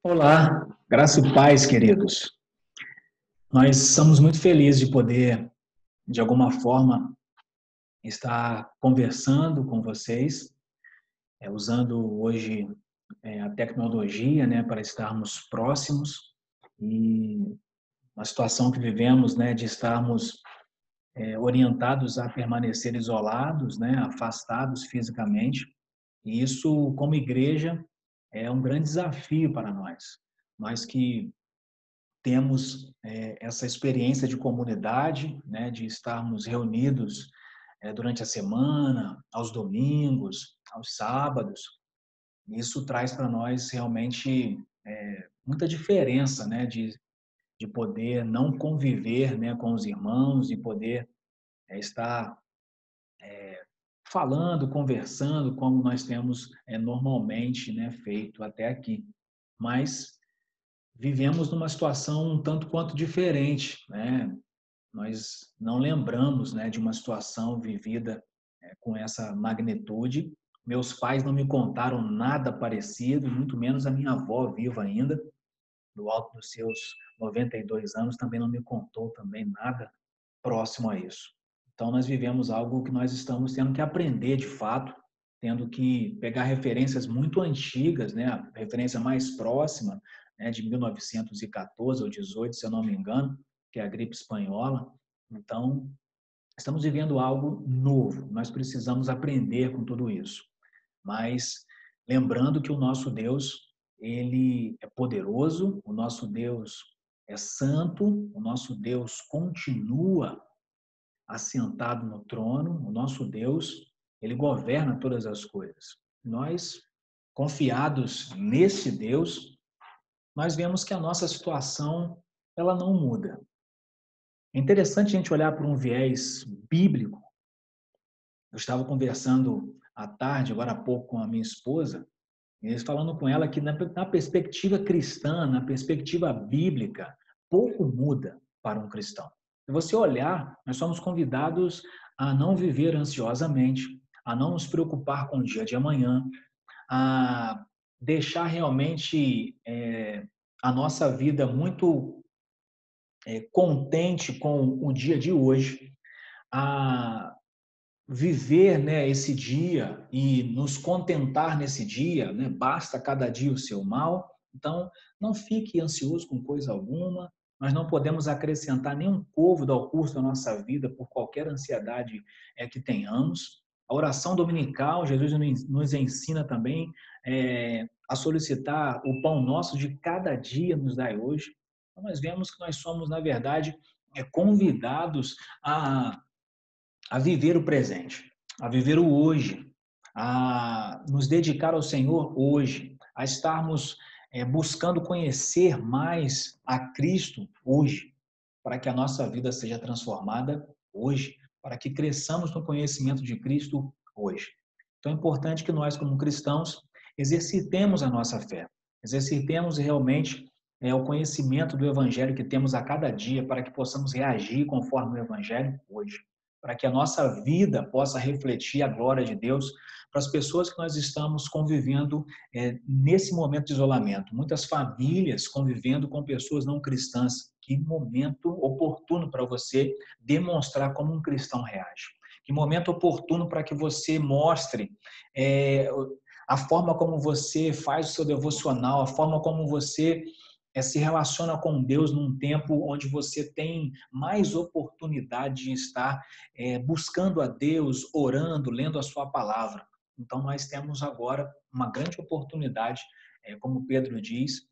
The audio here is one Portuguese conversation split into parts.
Olá, graça e paz, queridos. Nós somos muito felizes de poder, de alguma forma, estar conversando com vocês, usando hoje a tecnologia, né, para estarmos próximos e uma situação que vivemos, né, de estarmos orientados a permanecer isolados, né, afastados fisicamente. E isso, como igreja, é um grande desafio para nós. Nós que temos essa experiência de comunidade, né, de estarmos reunidos durante a semana, aos domingos, aos sábados. Isso traz para nós realmente muita diferença, né, de poder não conviver, né, com os irmãos e poder estar falando, conversando, como nós temos normalmente, né, feito até aqui. Mas vivemos numa situação um tanto quanto diferente, né? Nós não lembramos, né, de uma situação vivida com essa magnitude. Meus pais não me contaram nada parecido, muito menos a minha avó viva ainda, do alto dos seus 92 anos, também não me contou também nada próximo a isso. Então nós vivemos algo que nós estamos tendo que aprender de fato, tendo que pegar referências muito antigas, né, a referência mais próxima, né, de 1914 ou 18, se eu não me engano, que é a gripe espanhola. Então, estamos vivendo algo novo. Nós precisamos aprender com tudo isso. Mas lembrando que o nosso Deus, ele é poderoso, o nosso Deus é santo, o nosso Deus continua assentado no trono, o nosso Deus, ele governa todas as coisas. Nós, confiados nesse Deus, nós vemos que a nossa situação, ela não muda. É interessante a gente olhar por um viés bíblico. Eu estava conversando à tarde, agora há pouco, com a minha esposa, e falando com ela que na perspectiva cristã, na perspectiva bíblica, pouco muda para um cristão. Se você olhar, nós somos convidados a não viver ansiosamente, a não nos preocupar com o dia de amanhã, a deixar realmente a nossa vida muito contente com o dia de hoje, a viver, né, esse dia e nos contentar nesse dia, né? Basta cada dia o seu mal. Então, não fique ansioso com coisa alguma. Nós não podemos acrescentar nenhum côvado ao curso da nossa vida por qualquer ansiedade que tenhamos. A oração dominical, Jesus nos ensina também a solicitar o pão nosso de cada dia nos dai hoje. Então, nós vemos que nós somos, na verdade, convidados a viver o presente, a viver o hoje, a nos dedicar ao Senhor hoje, a estarmos buscando conhecer mais a Cristo hoje, para que a nossa vida seja transformada hoje, para que cresçamos no conhecimento de Cristo hoje. Então é importante que nós, como cristãos, exercitemos a nossa fé, exercitemos realmente o conhecimento do Evangelho que temos a cada dia, para que possamos reagir conforme o Evangelho hoje, para que a nossa vida possa refletir a glória de Deus para as pessoas que nós estamos convivendo nesse momento de isolamento. Muitas famílias convivendo com pessoas não cristãs. Que momento oportuno para você demonstrar como um cristão reage. Que momento oportuno para que você mostre a forma como você faz o seu devocional, a forma como você se relaciona com Deus num tempo onde você tem mais oportunidade de estar buscando a Deus, orando, lendo a sua palavra. Então, nós temos agora uma grande oportunidade, como Pedro diz,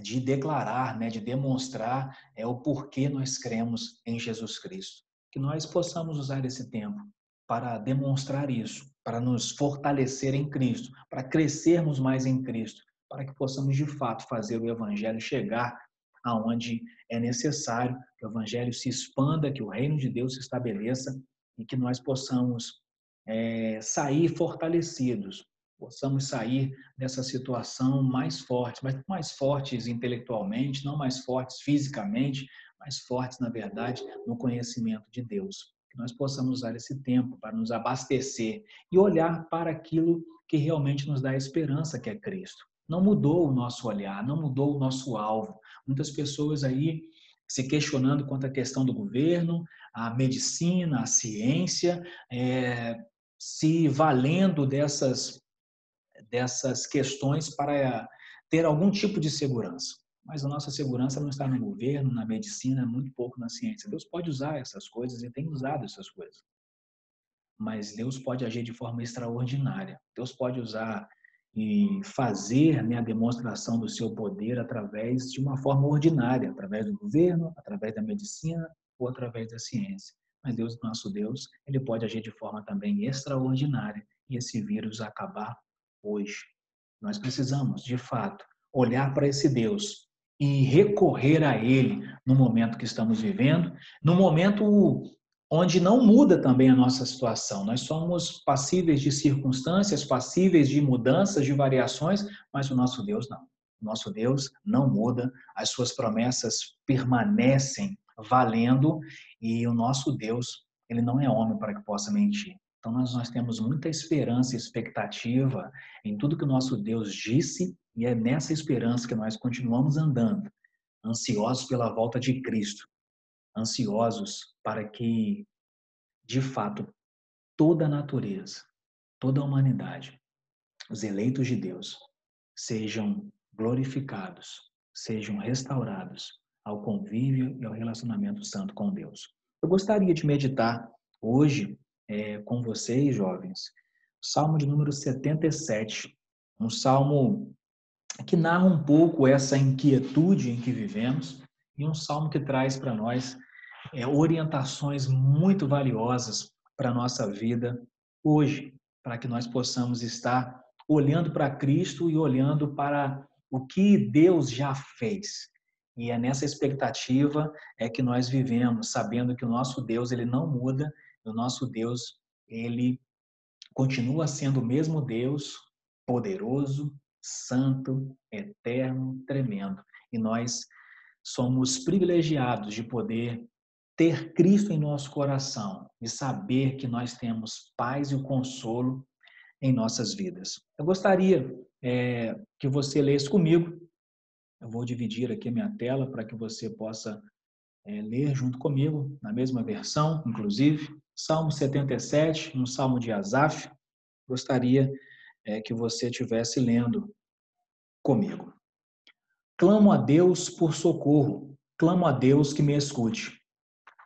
de declarar, né, de demonstrar o porquê nós cremos em Jesus Cristo. Que nós possamos usar esse tempo para demonstrar isso, para nos fortalecer em Cristo, para crescermos mais em Cristo, para que possamos de fato fazer o Evangelho chegar aonde é necessário, que o Evangelho se expanda, que o reino de Deus se estabeleça e que nós possamos sair fortalecidos, possamos sair dessa situação mais fortes, mas mais fortes intelectualmente, não mais fortes fisicamente, mais fortes, na verdade, no conhecimento de Deus. Que nós possamos usar esse tempo para nos abastecer e olhar para aquilo que realmente nos dá esperança, que é Cristo. não mudou o nosso olhar, não mudou o nosso alvo. Muitas pessoas aí se questionando quanto à questão do governo, a medicina, a ciência, se valendo dessas questões para ter algum tipo de segurança. Mas a nossa segurança não está no governo, na medicina, muito pouco na ciência. Deus pode usar essas coisas e tem usado essas coisas. Mas Deus pode agir de forma extraordinária. Deus pode usar e fazer, né, a demonstração do seu poder através de uma forma ordinária, através do governo, através da medicina ou através da ciência. Mas Deus, nosso Deus, ele pode agir de forma também extraordinária e esse vírus acabar hoje. Nós precisamos, de fato, olhar para esse Deus e recorrer a Ele no momento que estamos vivendo, no momento onde não muda também a nossa situação. Nós somos passíveis de circunstâncias, passíveis de mudanças, de variações, mas o nosso Deus não. O nosso Deus não muda, as suas promessas permanecem valendo e o nosso Deus, ele não é homem para que possa mentir. Então nós temos muita esperança e expectativa em tudo que o nosso Deus disse e é nessa esperança que nós continuamos andando, ansiosos pela volta de Cristo, ansiosos para que, de fato, toda a natureza, toda a humanidade, os eleitos de Deus, sejam glorificados, sejam restaurados ao convívio e ao relacionamento santo com Deus. Eu gostaria de meditar hoje com vocês, jovens, Salmo de número 77, um salmo que narra um pouco essa inquietude em que vivemos e um salmo que traz para nós orientações muito valiosas para a nossa vida hoje, para que nós possamos estar olhando para Cristo e olhando para o que Deus já fez. E é nessa expectativa que nós vivemos, sabendo que o nosso Deus ele não muda, o nosso Deus ele continua sendo o mesmo Deus, poderoso, santo, eterno, tremendo. E nós somos privilegiados de poder ter Cristo em nosso coração e saber que nós temos paz e o consolo em nossas vidas. Eu gostaria que você lesse comigo. Eu vou dividir aqui a minha tela para que você possa ler junto comigo, na mesma versão, inclusive. Salmo 77, um salmo de Asaf. Gostaria que você estivesse lendo comigo. Clamo a Deus por socorro, clamo a Deus que me escute.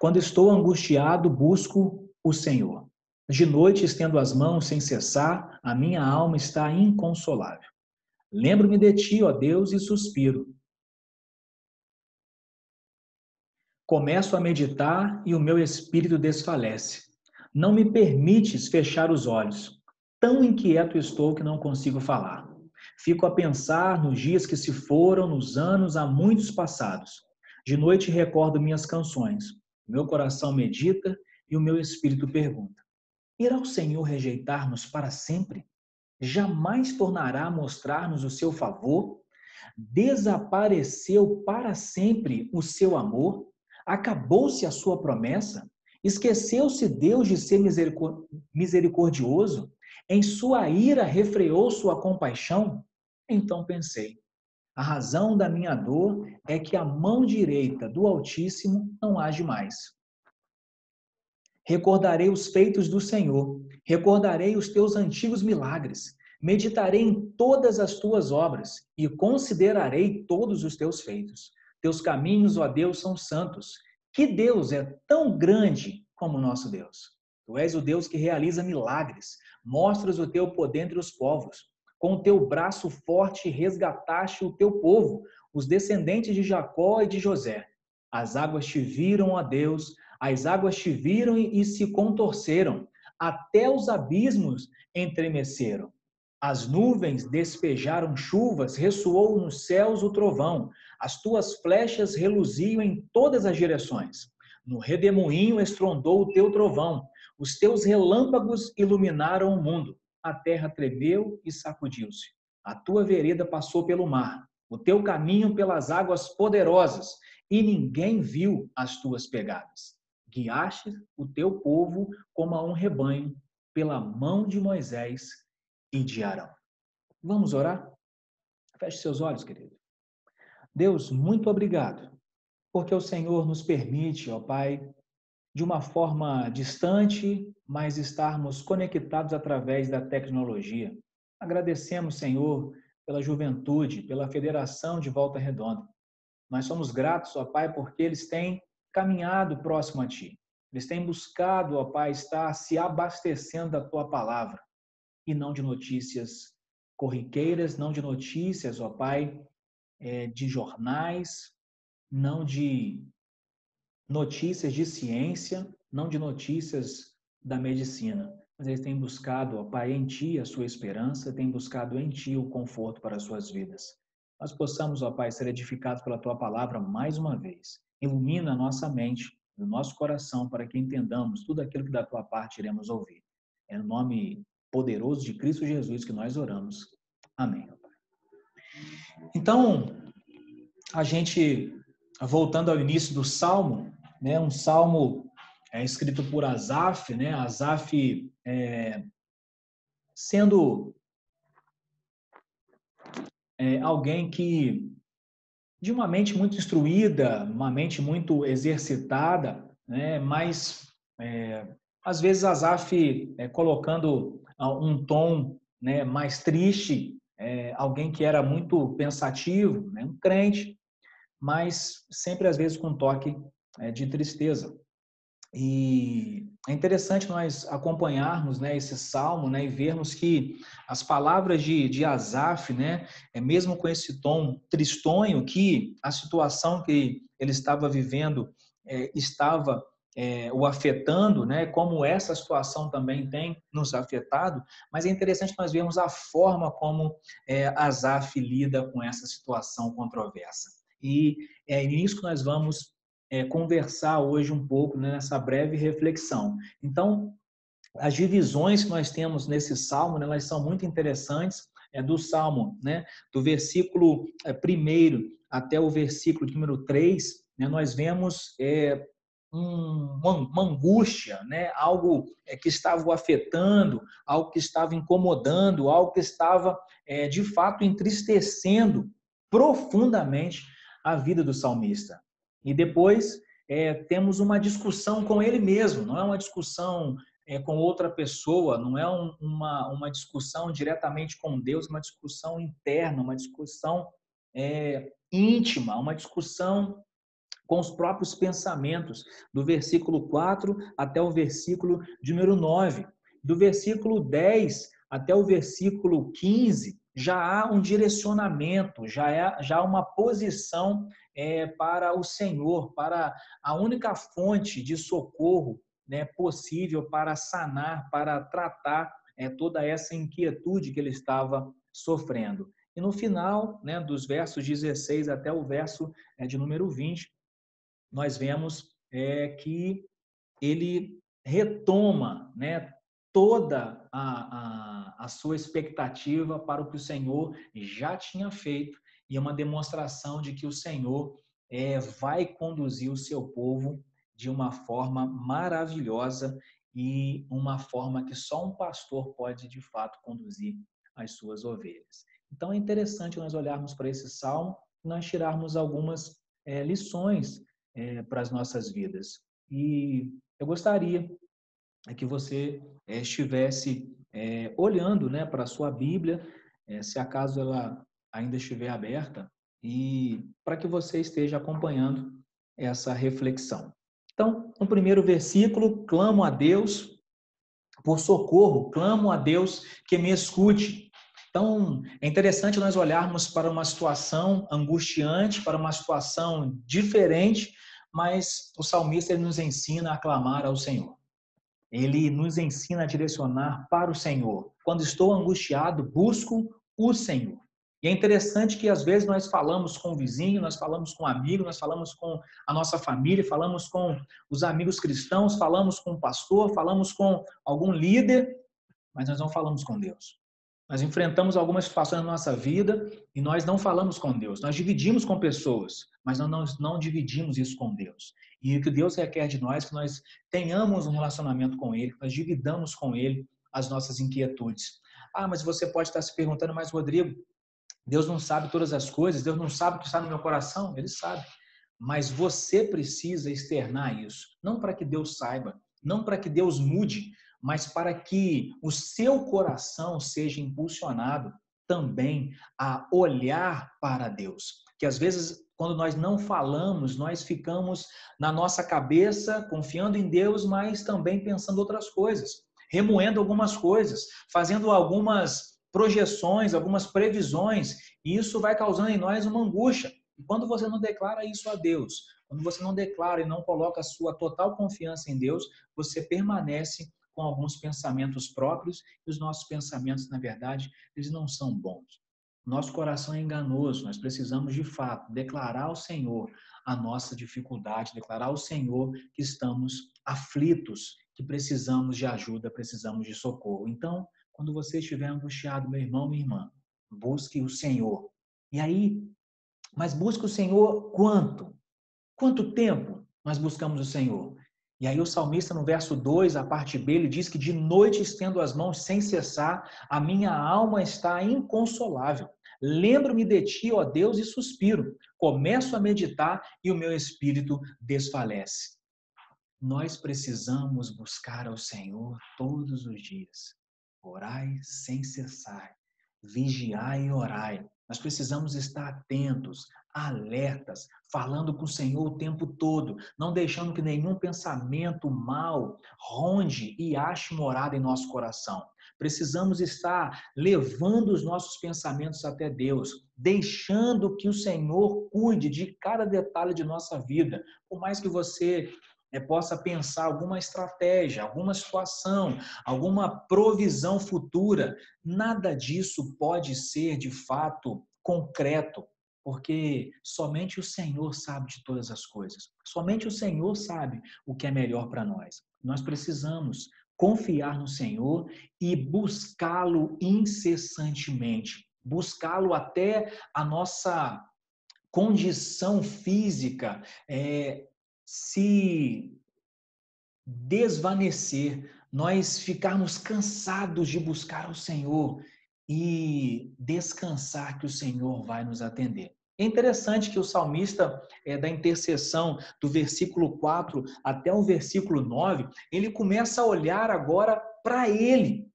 Quando estou angustiado, busco o Senhor. De noite estendo as mãos sem cessar, a minha alma está inconsolável. Lembro-me de ti, ó Deus, e suspiro. Começo a meditar e o meu espírito desfalece. Não me permites fechar os olhos. Tão inquieto estou que não consigo falar. Fico a pensar nos dias que se foram, nos anos há muitos passados. De noite recordo minhas canções. Meu coração medita e o meu espírito pergunta: irá o Senhor rejeitar-nos para sempre? Jamais tornará a mostrar-nos o seu favor? Desapareceu para sempre o seu amor? Acabou-se a sua promessa? Esqueceu-se Deus de ser misericordioso? Em sua ira refreou sua compaixão? Então pensei, a razão da minha dor é que a mão direita do Altíssimo não age mais. Recordarei os feitos do Senhor, recordarei os teus antigos milagres, meditarei em todas as tuas obras e considerarei todos os teus feitos. Teus caminhos, ó Deus, são santos. Que Deus é tão grande como o nosso Deus? Tu és o Deus que realiza milagres, mostras o teu poder entre os povos. Com o teu braço forte resgataste o teu povo, os descendentes de Jacó e de José. As águas te viram, ó Deus, as águas te viram e se contorceram, até os abismos entremeceram. As nuvens despejaram chuvas, ressoou nos céus o trovão, as tuas flechas reluziam em todas as direções. No redemoinho estrondou o teu trovão, os teus relâmpagos iluminaram o mundo. A terra tremeu e sacudiu-se. A tua vereda passou pelo mar, o teu caminho pelas águas poderosas, e ninguém viu as tuas pegadas. Guiaste o teu povo como a um rebanho, pela mão de Moisés e de Arão. Vamos orar? Feche seus olhos, querido. Deus, muito obrigado, porque o Senhor nos permite, ó Pai, de uma forma distante, mas estarmos conectados através da tecnologia. Agradecemos, Senhor, pela juventude, pela Federação de Volta Redonda. Nós somos gratos, ó Pai, porque eles têm caminhado próximo a Ti. Eles têm buscado, ó Pai, estar se abastecendo da Tua palavra e não de notícias corriqueiras, não de notícias, ó Pai, de jornais, não de notícias de ciência, não de notícias da medicina, mas eles têm buscado, ó Pai, em Ti a sua esperança, têm buscado em Ti o conforto para as suas vidas. Nós possamos, ó Pai, ser edificados pela Tua palavra mais uma vez. Ilumina a nossa mente, o nosso coração, para que entendamos tudo aquilo que da Tua parte iremos ouvir. É no nome poderoso de Cristo Jesus que nós oramos. Amém. Então, a gente, voltando ao início do Salmo, né, um salmo escrito por Asaf, né, Asaf sendo alguém que, de uma mente muito instruída, uma mente muito exercitada, né, mas às vezes Asaf colocando um tom, né, mais triste, alguém que era muito pensativo, né, um crente, mas sempre às vezes com um toque de tristeza. E é interessante nós acompanharmos, né, esse salmo, né, e vermos que as palavras de Asaf, né, mesmo com esse tom tristonho, que a situação que ele estava vivendo estava o afetando, né, como essa situação também tem nos afetado, mas é interessante nós vermos a forma como Asaf lida com essa situação controversa. E é nisso que nós vamos conversar hoje um pouco, né, nessa breve reflexão. Então, as divisões que nós temos nesse salmo, né, elas são muito interessantes. Do salmo, né, do versículo 1 até o versículo de número 3, né, nós vemos uma angústia, né, algo que estava o afetando, algo que estava incomodando, algo que estava, de fato, entristecendo profundamente a vida do salmista. E depois temos uma discussão com ele mesmo, não é uma discussão com outra pessoa, não é uma discussão diretamente com Deus, uma discussão interna, uma discussão íntima, uma discussão com os próprios pensamentos, do versículo 4 até o versículo de número 9. Do versículo 10 até o versículo 15, já há um direcionamento, já há uma posição para o Senhor, para a única fonte de socorro, né, possível para sanar, para tratar toda essa inquietude que ele estava sofrendo. E no final, né, dos versos 16 até o verso de número 20, nós vemos que ele retoma, né, toda a sua expectativa para o que o Senhor já tinha feito, e é uma demonstração de que o Senhor vai conduzir o seu povo de uma forma maravilhosa e uma forma que só um pastor pode, de fato, conduzir as suas ovelhas. Então, é interessante nós olharmos para esse salmo e nós tirarmos algumas lições para as nossas vidas. E eu gostaria que você estivesse olhando, né, para a sua Bíblia, se acaso ela ainda estiver aberta, e para que você esteja acompanhando essa reflexão. Então, no primeiro versículo, clamo a Deus por socorro, clamo a Deus que me escute. Então, é interessante nós olharmos para uma situação angustiante, para uma situação diferente, mas o salmista ele nos ensina a clamar ao Senhor. Ele nos ensina a direcionar para o Senhor. Quando estou angustiado, busco o Senhor. E é interessante que às vezes nós falamos com o vizinho, nós falamos com o amigo, nós falamos com a nossa família, falamos com os amigos cristãos, falamos com o pastor, falamos com algum líder, mas nós não falamos com Deus. Nós enfrentamos algumas situações na nossa vida e nós não falamos com Deus. Nós dividimos com pessoas, mas não dividimos isso com Deus. E o que Deus requer de nós é que nós tenhamos um relacionamento com Ele, que nós dividamos com Ele as nossas inquietudes. Ah, mas você pode estar se perguntando, mas Rodrigo, Deus não sabe todas as coisas, Deus não sabe o que está no meu coração, Ele sabe. Mas você precisa externar isso, não para que Deus saiba, não para que Deus mude, mas para que o seu coração seja impulsionado também a olhar para Deus. Que às vezes, quando nós não falamos, nós ficamos na nossa cabeça, confiando em Deus, mas também pensando outras coisas, remoendo algumas coisas, fazendo algumas projeções, algumas previsões, e isso vai causando em nós uma angústia. E quando você não declara isso a Deus, quando você não declara e não coloca a sua total confiança em Deus, você permanece com alguns pensamentos próprios, e os nossos pensamentos, na verdade, eles não são bons. Nosso coração é enganoso, nós precisamos, de fato, declarar ao Senhor a nossa dificuldade, declarar ao Senhor que estamos aflitos, que precisamos de ajuda, precisamos de socorro. Então, quando você estiver angustiado, meu irmão, minha irmã, busque o Senhor. E aí, mas busque o Senhor quanto? Quanto tempo nós buscamos o Senhor? E aí o salmista, no verso 2, a parte B, ele diz que de noite estendo as mãos sem cessar, a minha alma está inconsolável. Lembro-me de ti, ó Deus, e suspiro. Começo a meditar e o meu espírito desfalece. Nós precisamos buscar ao Senhor todos os dias. Orai sem cessar, vigiai e orai. Nós precisamos estar atentos, alertas, falando com o Senhor o tempo todo, não deixando que nenhum pensamento mal ronde e ache morada em nosso coração. Precisamos estar levando os nossos pensamentos até Deus, deixando que o Senhor cuide de cada detalhe de nossa vida. Por mais que você possa pensar alguma estratégia, alguma situação, alguma provisão futura, nada disso pode ser de fato concreto, porque somente o Senhor sabe de todas as coisas. Somente o Senhor sabe o que é melhor para nós. Nós precisamos confiar no Senhor e buscá-lo incessantemente, buscá-lo até a nossa condição física se desvanecer, nós ficarmos cansados de buscar o Senhor e descansar que o Senhor vai nos atender. É interessante que o salmista, da intercessão do versículo 4 até o versículo 9, ele começa a olhar agora para ele,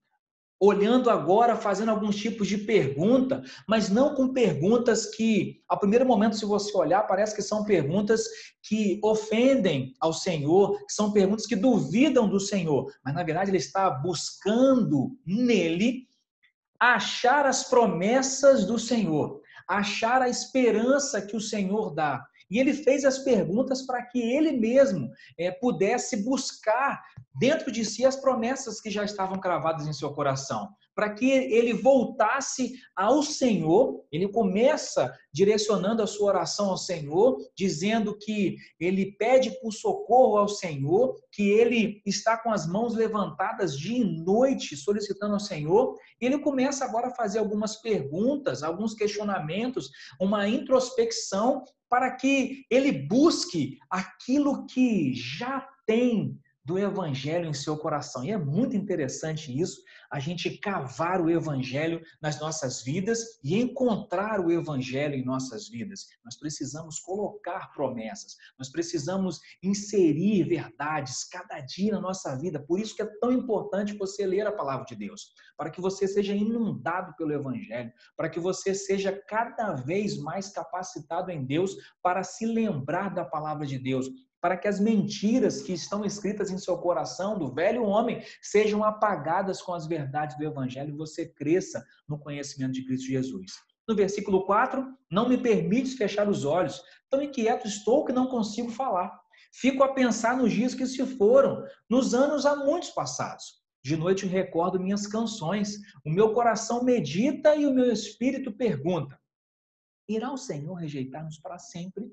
olhando agora, fazendo alguns tipos de pergunta, mas não com perguntas que, ao primeiro momento, se você olhar, parece que são perguntas que ofendem ao Senhor, que são perguntas que duvidam do Senhor, mas na verdade ele está buscando nele achar as promessas do Senhor, achar a esperança que o Senhor dá. E ele fez as perguntas para que ele mesmo pudesse buscar dentro de si as promessas que já estavam cravadas em seu coração. Para que ele voltasse ao Senhor, ele começa direcionando a sua oração ao Senhor, dizendo que ele pede por socorro ao Senhor, que ele está com as mãos levantadas dia e noite, solicitando ao Senhor. E ele começa agora a fazer algumas perguntas, alguns questionamentos, uma introspecção, para que ele busque aquilo que já tem do Evangelho em seu coração. E é muito interessante isso, a gente cavar o Evangelho nas nossas vidas e encontrar o Evangelho em nossas vidas. Nós precisamos colocar promessas, nós precisamos inserir verdades cada dia na nossa vida. Por isso que é tão importante você ler a palavra de Deus, para que você seja inundado pelo Evangelho, para que você seja cada vez mais capacitado em Deus para se lembrar da palavra de Deus, para que as mentiras que estão escritas em seu coração, do velho homem, sejam apagadas com as verdades do Evangelho e você cresça no conhecimento de Cristo Jesus. No versículo 4, não me permites fechar os olhos, tão inquieto estou que não consigo falar. Fico a pensar nos dias que se foram, nos anos há muitos passados. De noite recordo minhas canções, o meu coração medita e o meu espírito pergunta: irá o Senhor rejeitar-nos para sempre?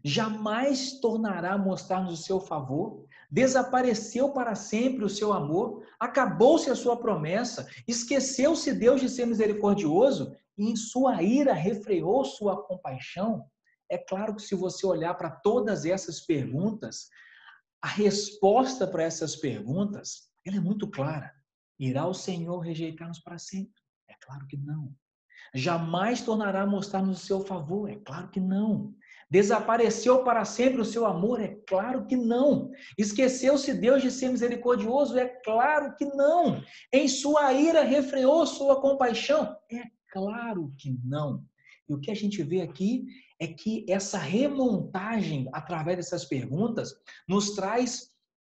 Jamais tornará a mostrar-nos o seu favor? Desapareceu para sempre o seu amor? Acabou-se a sua promessa? Esqueceu-se Deus de ser misericordioso? E em sua ira refreou sua compaixão? É claro que se você olhar para todas essas perguntas, a resposta para essas perguntas, ela é muito clara. Irá o Senhor rejeitar-nos para sempre? É claro que não. Jamais tornará a mostrar-nos o seu favor? É claro que não. Desapareceu para sempre o seu amor? É claro que não. Esqueceu-se Deus de ser misericordioso? É claro que não. Em sua ira refreou sua compaixão? É claro que não. E o que a gente vê aqui é que essa remontagem, através dessas perguntas, nos traz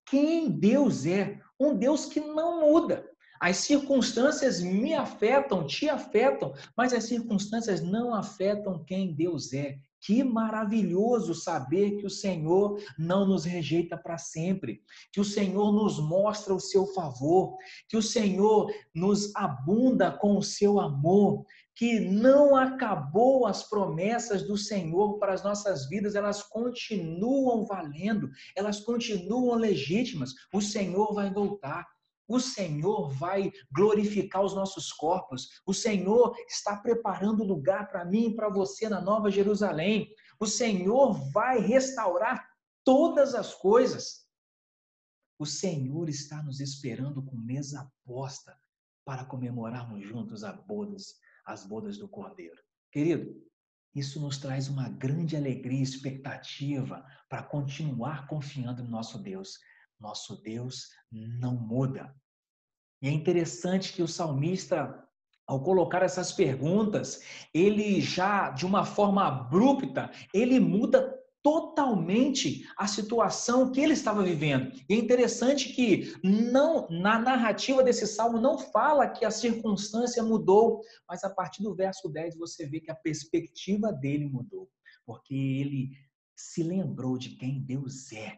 quem Deus é. Um Deus que não muda. As circunstâncias me afetam, te afetam, mas as circunstâncias não afetam quem Deus é. Que maravilhoso saber que o Senhor não nos rejeita para sempre, que o Senhor nos mostra o seu favor, que o Senhor nos abunda com o seu amor, que não acabou as promessas do Senhor para as nossas vidas, elas continuam valendo, elas continuam legítimas. O Senhor vai voltar. O Senhor vai glorificar os nossos corpos. O Senhor está preparando lugar para mim e para você na Nova Jerusalém. O Senhor vai restaurar todas as coisas. O Senhor está nos esperando com mesa posta para comemorarmos juntos as bodas do Cordeiro. Querido, isso nos traz uma grande alegria e expectativa para continuar confiando no nosso Deus. Nosso Deus não muda. E é interessante que o salmista, ao colocar essas perguntas, ele já, de uma forma abrupta, ele muda totalmente a situação que ele estava vivendo. E é interessante que não na narrativa desse salmo não fala que a circunstância mudou, mas a partir do verso 10 você vê que a perspectiva dele mudou, porque ele se lembrou de quem Deus é.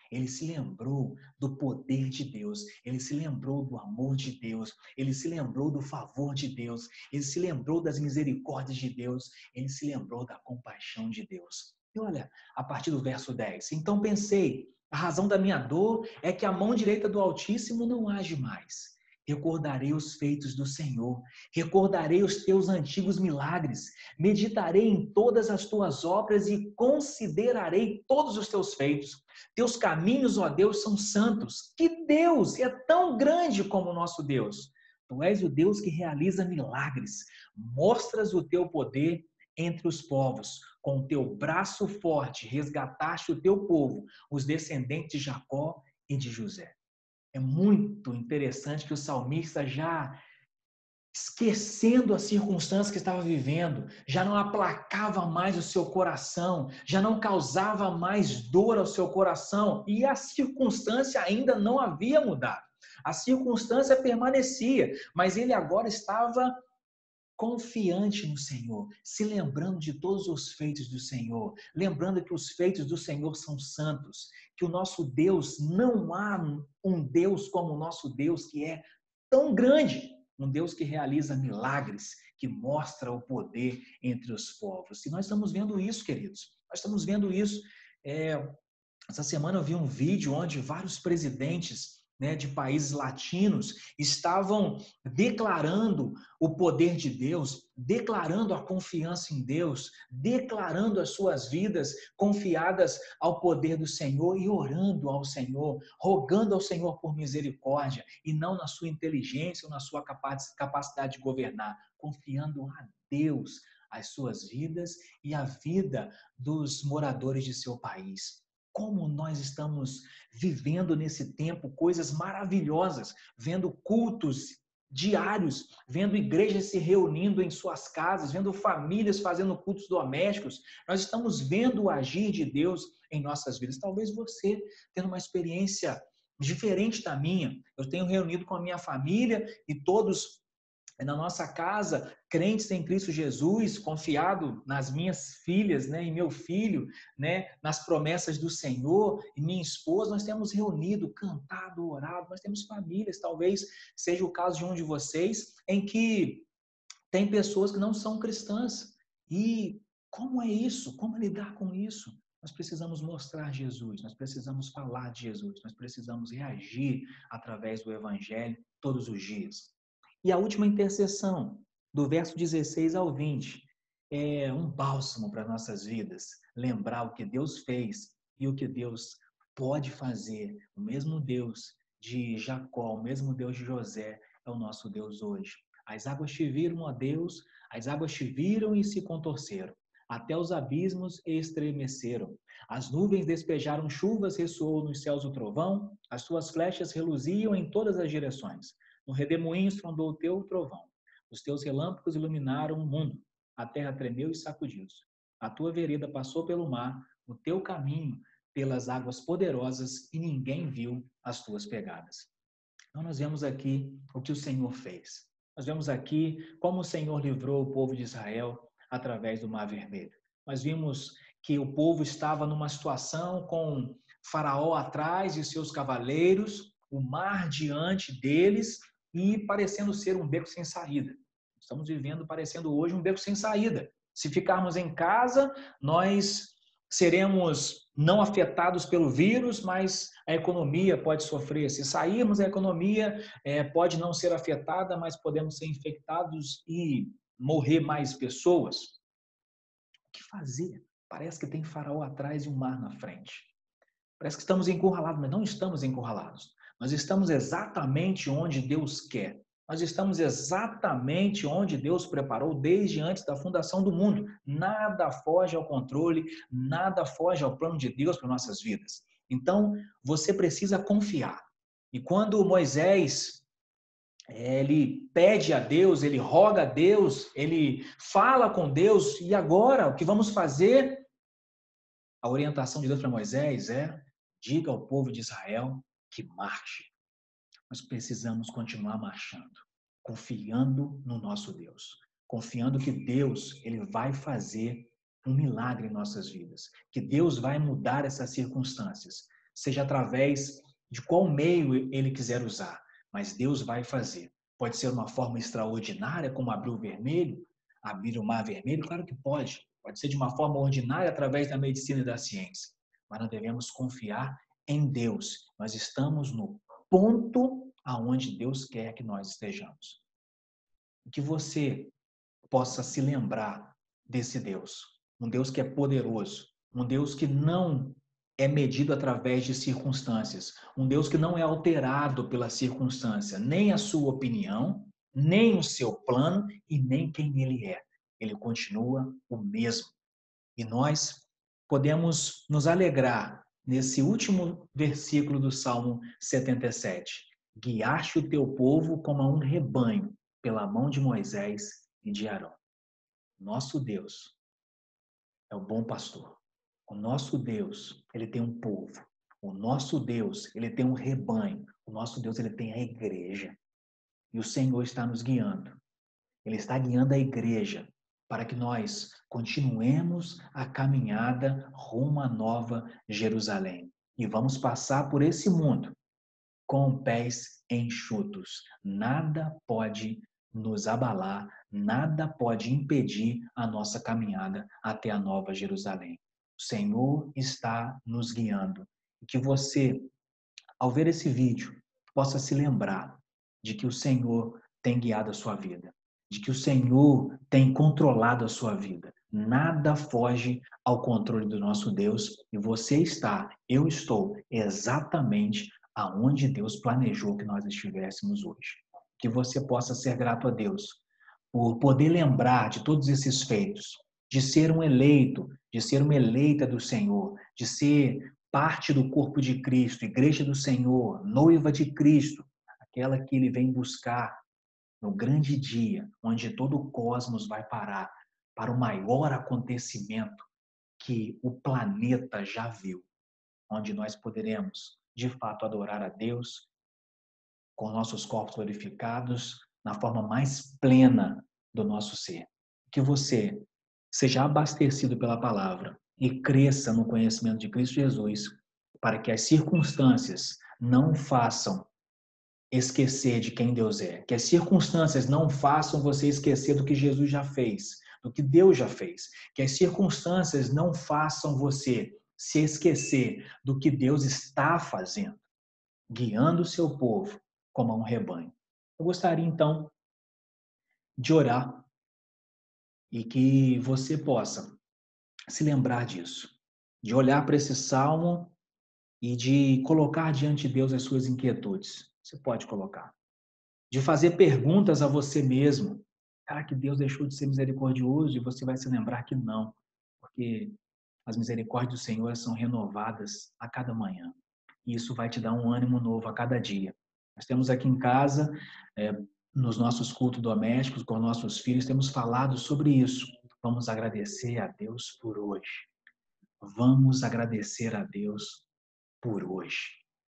Ele se lembrou do poder de Deus, ele se lembrou do amor de Deus, ele se lembrou do favor de Deus, ele se lembrou das misericórdias de Deus, ele se lembrou da compaixão de Deus. E olha, a partir do verso 10, então pensei, a razão da minha dor é que a mão direita do Altíssimo não age mais. Recordarei os feitos do Senhor, recordarei os teus antigos milagres, meditarei em todas as tuas obras e considerarei todos os teus feitos. Teus caminhos, ó Deus, são santos. Que Deus é tão grande como o nosso Deus. Tu és o Deus que realiza milagres. Mostras o teu poder entre os povos. Com o teu braço forte resgataste o teu povo, os descendentes de Jacó e de José. É muito interessante que o salmista já esquecendo a circunstância que estava vivendo, já não aplacava mais o seu coração, já não causava mais dor ao seu coração, e a circunstância ainda não havia mudado. A circunstância permanecia, mas ele agora estava confiante no Senhor, se lembrando de todos os feitos do Senhor, lembrando que os feitos do Senhor são santos, que o nosso Deus, não há um Deus como o nosso Deus que é tão grande, um Deus que realiza milagres, que mostra o poder entre os povos. E nós estamos vendo isso, queridos. Nós estamos vendo isso. Essa semana eu vi um vídeo onde vários presidentes, né, de países latinos estavam declarando o poder de Deus, declarando a confiança em Deus, declarando as suas vidas confiadas ao poder do Senhor e orando ao Senhor, rogando ao Senhor por misericórdia e não na sua inteligência ou na sua capacidade de governar, confiando a Deus as suas vidas e a vida dos moradores de seu país. Como nós estamos vivendo nesse tempo coisas maravilhosas, vendo cultos diários, vendo igrejas se reunindo em suas casas, vendo famílias fazendo cultos domésticos. Nós estamos vendo o agir de Deus em nossas vidas. Talvez você tendo uma experiência diferente da minha. Eu tenho reunido com a minha família e todos na nossa casa, crentes em Cristo Jesus, confiado nas minhas filhas, né, e meu filho, né, nas promessas do Senhor, e minha esposa, nós temos reunido, cantado, orado, nós temos famílias, talvez seja o caso de um de vocês, em que tem pessoas que não são cristãs. E como é isso? Como lidar com isso? Nós precisamos mostrar Jesus, nós precisamos falar de Jesus, nós precisamos reagir através do Evangelho todos os dias. E a última intercessão, do verso 16 ao 20, é um bálsamo para nossas vidas. Lembrar o que Deus fez e o que Deus pode fazer. O mesmo Deus de Jacó, o mesmo Deus de José, é o nosso Deus hoje. As águas te viram, ó Deus, as águas te viram e se contorceram. Até os abismos estremeceram. As nuvens despejaram chuvas, ressoou nos céus o trovão, as tuas flechas reluziam em todas as direções. No redemoinho estrondou o teu trovão. Os teus relâmpagos iluminaram o mundo. A terra tremeu e sacudiu-se. A tua vereda passou pelo mar, o teu caminho pelas águas poderosas, e ninguém viu as tuas pegadas. Então nós vemos aqui o que o Senhor fez. Nós vemos aqui como o Senhor livrou o povo de Israel através do Mar Vermelho. Nós vimos que o povo estava numa situação com Faraó atrás de seus cavaleiros, o mar diante deles e parecendo ser um beco sem saída. Estamos vivendo parecendo hoje um beco sem saída. Se ficarmos em casa, nós seremos não afetados pelo vírus, mas a economia pode sofrer. Se sairmos, a economia pode não ser afetada, mas podemos ser infectados e morrer mais pessoas. O que fazer? Parece que tem Faraó atrás e um mar na frente. Parece que estamos encurralados, mas não estamos encurralados. Nós estamos exatamente onde Deus quer. Nós estamos exatamente onde Deus preparou desde antes da fundação do mundo. Nada foge ao controle, nada foge ao plano de Deus para nossas vidas. Então, você precisa confiar. E quando Moisés ele pede a Deus, ele roga a Deus, ele fala com Deus, e agora o que vamos fazer? A orientação de Deus para Moisés é: diga ao povo de Israel que marche. Nós precisamos continuar marchando, confiando no nosso Deus, confiando que Deus ele vai fazer um milagre em nossas vidas, que Deus vai mudar essas circunstâncias, seja através de qual meio ele quiser usar, mas Deus vai fazer. Pode ser uma forma extraordinária, como abrir o vermelho, abrir o mar vermelho, claro que pode. Pode ser de uma forma ordinária, através da medicina e da ciência, mas nós devemos confiar em Deus. Nós estamos no ponto aonde Deus quer que nós estejamos. Que você possa se lembrar desse Deus, um Deus que é poderoso, um Deus que não é medido através de circunstâncias, um Deus que não é alterado pela circunstância, nem a sua opinião, nem o seu plano e nem quem ele é. Ele continua o mesmo. E nós podemos nos alegrar nesse último versículo do Salmo 77. Guiaste o teu povo como a um rebanho pela mão de Moisés e de Arão. Nosso Deus é o bom pastor. O nosso Deus, ele tem um povo. O nosso Deus, ele tem um rebanho. O nosso Deus, ele tem a igreja. E o Senhor está nos guiando. Ele está guiando a igreja para que nós continuemos a caminhada rumo à nova Jerusalém. E vamos passar por esse mundo com pés enxutos. Nada pode nos abalar, nada pode impedir a nossa caminhada até a nova Jerusalém. O Senhor está nos guiando. E que você, ao ver esse vídeo, possa se lembrar de que o Senhor tem guiado a sua vida, de que o Senhor tem controlado a sua vida. Nada foge ao controle do nosso Deus e você está, eu estou exatamente aonde Deus planejou que nós estivéssemos hoje. Que você possa ser grato a Deus por poder lembrar de todos esses feitos, de ser um eleito, de ser uma eleita do Senhor, de ser parte do corpo de Cristo, igreja do Senhor, noiva de Cristo, aquela que ele vem buscar no grande dia, onde todo o cosmos vai parar para o maior acontecimento que o planeta já viu, onde nós poderemos, de fato, adorar a Deus com nossos corpos glorificados na forma mais plena do nosso ser. Que você seja abastecido pela palavra e cresça no conhecimento de Cristo Jesus, para que as circunstâncias não façam esquecer de quem Deus é, que as circunstâncias não façam você esquecer do que Jesus já fez, do que Deus já fez, que as circunstâncias não façam você se esquecer do que Deus está fazendo, guiando o seu povo como a um rebanho. Eu gostaria então de orar e que você possa se lembrar disso, de olhar para esse salmo e de colocar diante de Deus as suas inquietudes. Você pode colocar. de fazer perguntas a você mesmo. Será que Deus deixou de ser misericordioso? E você vai se lembrar que não, porque as misericórdias do Senhor são renovadas a cada manhã. E isso vai te dar um ânimo novo a cada dia. Nós temos aqui em casa, nos nossos cultos domésticos, com nossos filhos, temos falado sobre isso. Vamos agradecer a Deus por hoje. Vamos agradecer a Deus por hoje.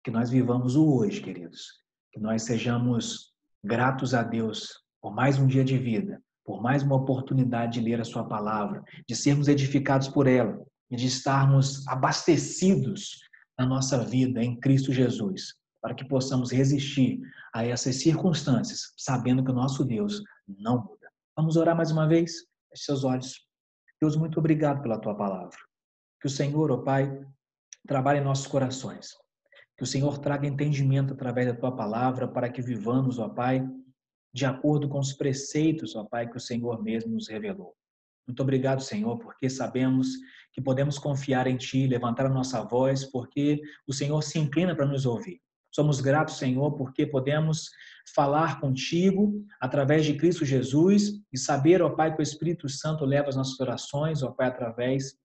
Que nós vivamos o hoje, queridos. Que nós sejamos gratos a Deus por mais um dia de vida, por mais uma oportunidade de ler a sua palavra, de sermos edificados por ela e de estarmos abastecidos na nossa vida em Cristo Jesus, para que possamos resistir a essas circunstâncias, sabendo que o nosso Deus não muda. Vamos orar mais uma vez? Feche seus olhos. Deus, muito obrigado pela tua palavra. Que o Senhor, ó Pai, trabalhe em nossos corações. Que o Senhor traga entendimento através da tua palavra para que vivamos, ó Pai, de acordo com os preceitos, ó Pai, que o Senhor mesmo nos revelou. Muito obrigado, Senhor, porque sabemos que podemos confiar em Ti, levantar a nossa voz, porque o Senhor se inclina para nos ouvir. Somos gratos, Senhor, porque podemos falar contigo através de Cristo Jesus e saber, ó Pai, que o Espírito Santo leva as nossas orações, ó Pai, através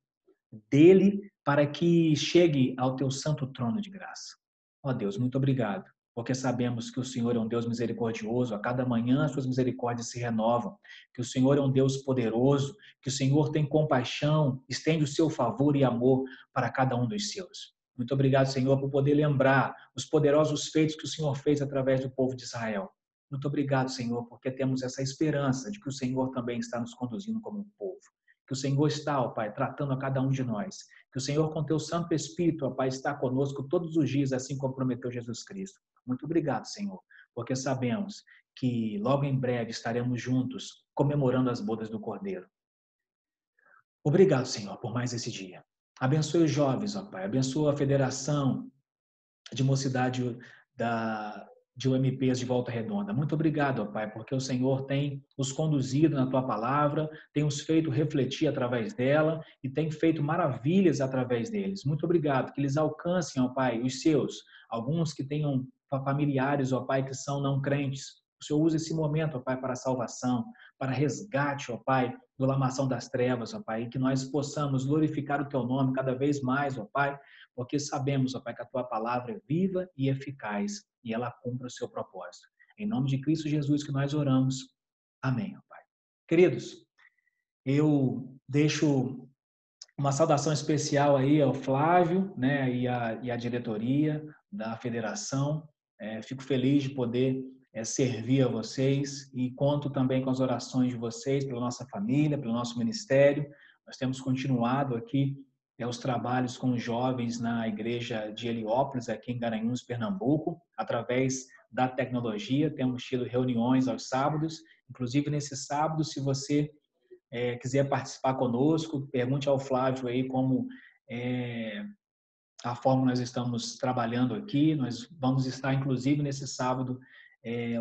dele, para que chegue ao teu santo trono de graça. Ó Deus, muito obrigado, porque sabemos que o Senhor é um Deus misericordioso, a cada manhã as suas misericórdias se renovam, que o Senhor é um Deus poderoso, que o Senhor tem compaixão, estende o seu favor e amor para cada um dos seus. Muito obrigado, Senhor, por poder lembrar os poderosos feitos que o Senhor fez através do povo de Israel. Muito obrigado, Senhor, porque temos essa esperança de que o Senhor também está nos conduzindo como um povo. Que o Senhor está, ó Pai, tratando a cada um de nós. Que o Senhor, com teu Santo Espírito, ó Pai, está conosco todos os dias, assim como prometeu Jesus Cristo. Muito obrigado, Senhor, porque sabemos que logo em breve estaremos juntos comemorando as bodas do Cordeiro. Obrigado, Senhor, por mais esse dia. Abençoe os jovens, ó Pai. Abençoa a Federação de Mocidade de UMPs de Volta Redonda. Muito obrigado, ó Pai, porque o Senhor tem os conduzido na Tua palavra, tem os feito refletir através dela e tem feito maravilhas através deles. Muito obrigado, que eles alcancem, ó Pai, os seus, alguns que tenham familiares, ó Pai, que são não crentes. O Senhor usa esse momento, ó Pai, para a salvação, para resgate, ó Pai, do lamação das trevas, ó Pai, e que nós possamos glorificar o Teu nome cada vez mais, ó Pai, porque sabemos, ó Pai, que a Tua palavra é viva e eficaz e ela cumpre o seu propósito. Em nome de Cristo Jesus que nós oramos. Amém, ó Pai. Queridos, eu deixo uma saudação especial aí ao Flávio, né, e a diretoria da federação. Fico feliz de poder servir a vocês e conto também com as orações de vocês pela nossa família, pelo nosso ministério. Nós temos continuado aqui os trabalhos com os jovens na igreja de Heliópolis, aqui em Garanhuns, Pernambuco, através da tecnologia. Temos tido reuniões aos sábados, inclusive nesse sábado, se você quiser participar conosco, pergunte ao Flávio aí como a forma nós estamos trabalhando aqui. Nós vamos estar, inclusive, nesse sábado,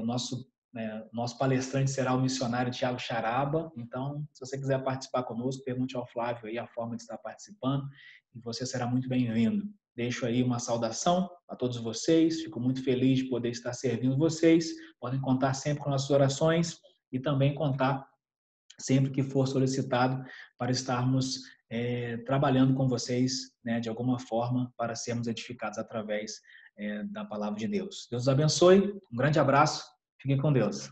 o nosso palestrante será o missionário Tiago Charaba. Então, se você quiser participar conosco, pergunte ao Flávio aí a forma de estar participando e você será muito bem-vindo. Deixo aí uma saudação a todos vocês. Fico muito feliz de poder estar servindo vocês. Podem contar sempre com nossas orações e também contar sempre que for solicitado para estarmos trabalhando com vocês, né, de alguma forma, para sermos edificados através da palavra de Deus. Deus os abençoe, um grande abraço, fiquem com Deus.